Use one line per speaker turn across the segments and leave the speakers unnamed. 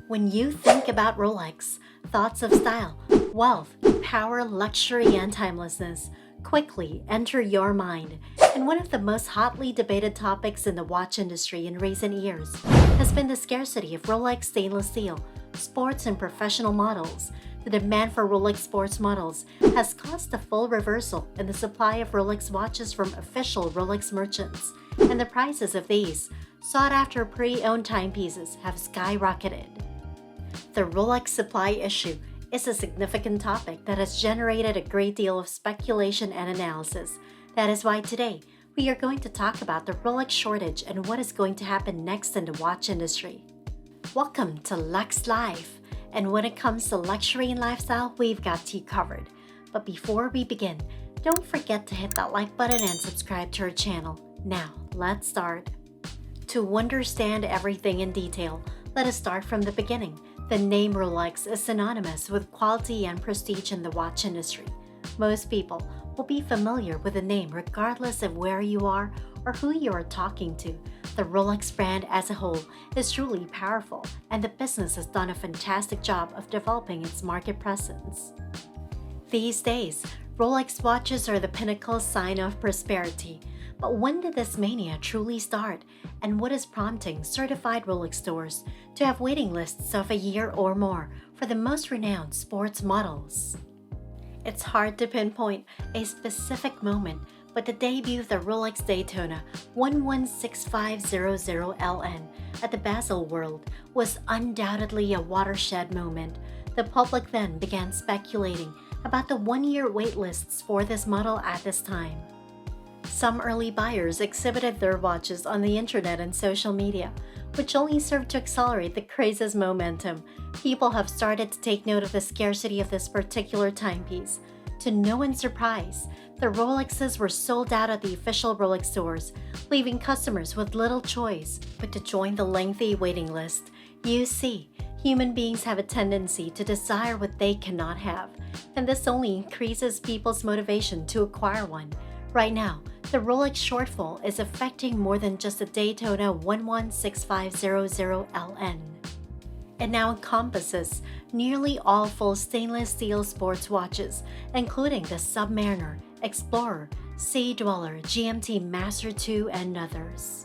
When you think about Rolex, thoughts of style, wealth, power, luxury, and timelessness quickly enter your mind. And one of the most hotly debated topics in the watch industry in recent years has been the scarcity of Rolex stainless steel, sports and professional models. The demand for Rolex sports models has caused a full reversal in the supply of Rolex watches from official Rolex merchants, and the prices of these sought-after pre-owned timepieces have skyrocketed. The Rolex supply issue is a significant topic that has generated a great deal of speculation and analysis. That is why today we are going to talk about the Rolex shortage and what is going to happen next in the watch industry. Welcome to Lux Life, and when it comes to luxury and lifestyle, we've got you covered. But before we begin, don't forget to hit that like button and subscribe to our channel. Now, let's start. To understand everything in detail, let us start from the beginning. The name Rolex is synonymous with quality and prestige in the watch industry. Most people will be familiar with the name regardless of where you are or who you are talking to. The Rolex brand as a whole is truly powerful, and the business has done a fantastic job of developing its market presence. These days, Rolex watches are the pinnacle sign of prosperity. But when did this mania truly start, and what is prompting certified Rolex stores to have waiting lists of a year or more for the most renowned sports models? It's hard to pinpoint a specific moment, but the debut of the Rolex Daytona 116500LN at the Basel World was undoubtedly a watershed moment. The public then began speculating about the one-year wait lists for this model at this time. Some early buyers exhibited their watches on the internet and social media, which only served to accelerate the craze's momentum. People have started to take note of the scarcity of this particular timepiece. To no one's surprise, the Rolexes were sold out at the official Rolex stores, leaving customers with little choice but to join the lengthy waiting list. You see, human beings have a tendency to desire what they cannot have, and this only increases people's motivation to acquire one. Right now, the Rolex shortfall is affecting more than just the Daytona 116500LN. It now encompasses nearly all full stainless steel sports watches, including the Submariner, Explorer, Sea Dweller, GMT Master 2, and others.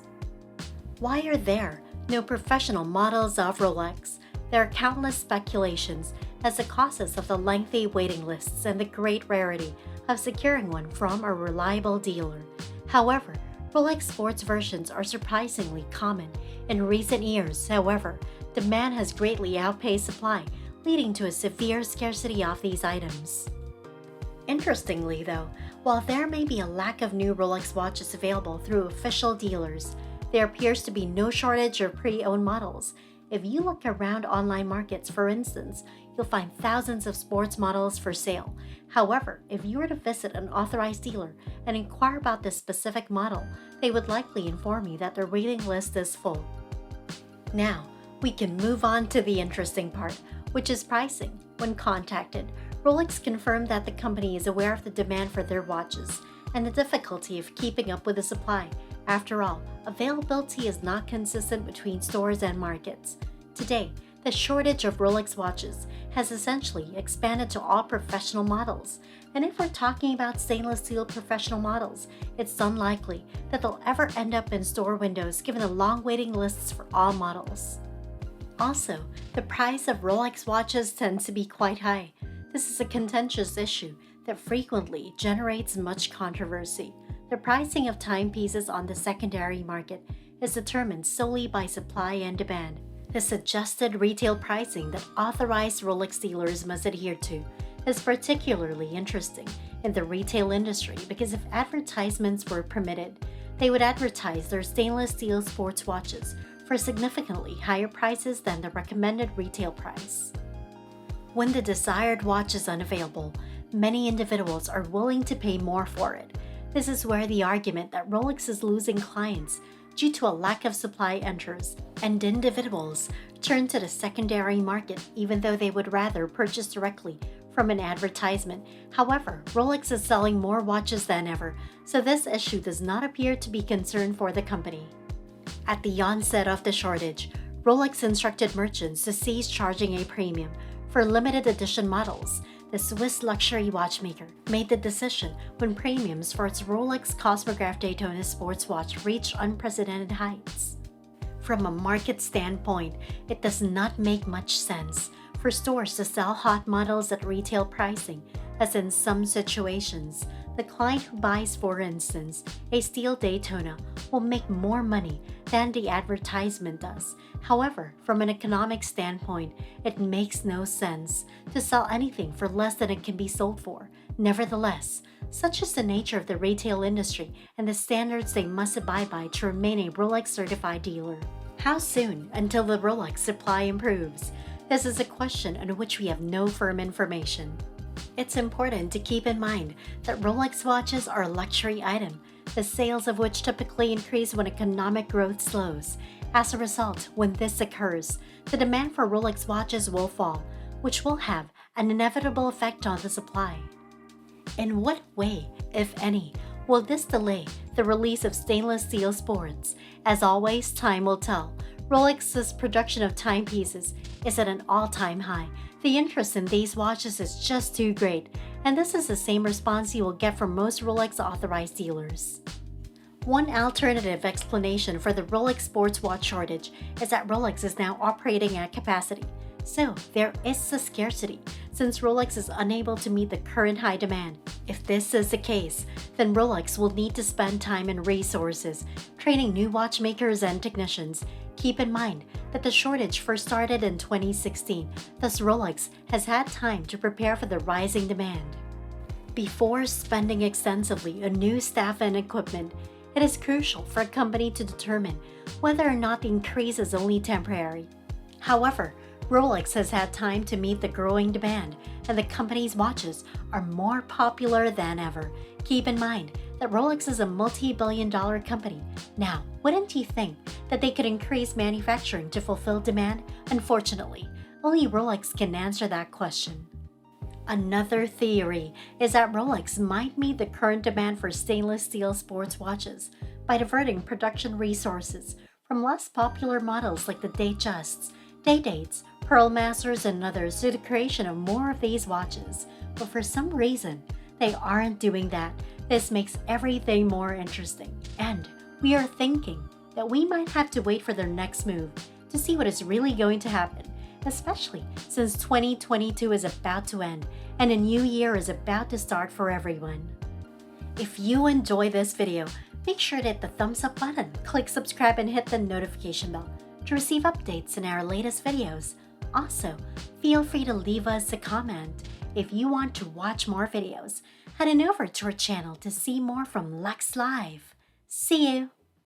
Why are there no professional models of Rolex? There are countless speculations as the causes of the lengthy waiting lists and the great rarity of securing one from a reliable dealer. However, Rolex sports versions are surprisingly common. In recent years, however, demand has greatly outpaced supply, leading to a severe scarcity of these items. Interestingly though, while there may be a lack of new Rolex watches available through official dealers, there appears to be no shortage of pre-owned models. If you look around online markets, for instance, you'll find thousands of sports models for sale. However, if you were to visit an authorized dealer and inquire about this specific model, they would likely inform you that their waiting list is full. Now, we can move on to the interesting part, which is pricing. When contacted, Rolex confirmed that the company is aware of the demand for their watches and the difficulty of keeping up with the supply. After all, availability is not consistent between stores and markets. Today, the shortage of Rolex watches has essentially expanded to all professional models. And if we're talking about stainless steel professional models, it's unlikely that they'll ever end up in store windows given the long waiting lists for all models. Also, the price of Rolex watches tends to be quite high. This is a contentious issue that frequently generates much controversy. The pricing of timepieces on the secondary market is determined solely by supply and demand. The suggested retail pricing that authorized Rolex dealers must adhere to is particularly interesting in the retail industry because if advertisements were permitted, they would advertise their stainless steel sports watches for significantly higher prices than the recommended retail price. When the desired watch is unavailable, many individuals are willing to pay more for it. This is where the argument that Rolex is losing clients due to a lack of supply enters, and individuals turn to the secondary market even though they would rather purchase directly from an advertisement. However, Rolex is selling more watches than ever, so this issue does not appear to be concern for the company. At the onset of the shortage, Rolex instructed merchants to cease charging a premium for limited edition models. The Swiss luxury watchmaker made the decision when premiums for its Rolex Cosmograph Daytona sports watch reached unprecedented heights. From a market standpoint, it does not make much sense for stores to sell hot models at retail pricing, as in some situations, the client who buys, for instance, a steel Daytona will make more money than the advertisement does. However, from an economic standpoint, it makes no sense to sell anything for less than it can be sold for. Nevertheless, such is the nature of the retail industry and the standards they must abide by to remain a Rolex certified dealer. How soon until the Rolex supply improves? This is a question on which we have no firm information. It's important to keep in mind that Rolex watches are a luxury item, the sales of which typically increase when economic growth slows. As a result, when this occurs, the demand for Rolex watches will fall, which will have an inevitable effect on the supply. In what way, if any, will this delay the release of stainless steel sports? As always, time will tell. Rolex's production of timepieces is at an all-time high. The interest in these watches is just too great, and this is the same response you will get from most Rolex Authorized dealers. One alternative explanation for the Rolex sports watch shortage is that Rolex is now operating at capacity. So, there is a scarcity, since Rolex is unable to meet the current high demand. If this is the case, then Rolex will need to spend time and resources training new watchmakers and technicians. Keep in mind that the shortage first started in 2016, thus Rolex has had time to prepare for the rising demand. Before spending extensively on new staff and equipment, it is crucial for a company to determine whether or not the increase is only temporary. However, Rolex has had time to meet the growing demand, and the company's watches are more popular than ever. Keep in mind that Rolex is a multi-billion-dollar company. Now, wouldn't you think that they could increase manufacturing to fulfill demand? Unfortunately, only Rolex can answer that question. Another theory is that Rolex might meet the current demand for stainless steel sports watches by diverting production resources from less popular models like the Datejusts, Day-Dates, Pearl Masters, and others to the creation of more of these watches. But for some reason, they aren't doing that. This makes everything more interesting. And we are thinking that we might have to wait for their next move to see what is really going to happen, especially since 2022 is about to end and a new year is about to start for everyone. If you enjoy this video, make sure to hit the thumbs up button, click subscribe, and hit the notification bell to receive updates in our latest videos. Also, feel free to leave us a comment if you want to watch more videos. Head on over to our channel to see more from Lex Live. See you!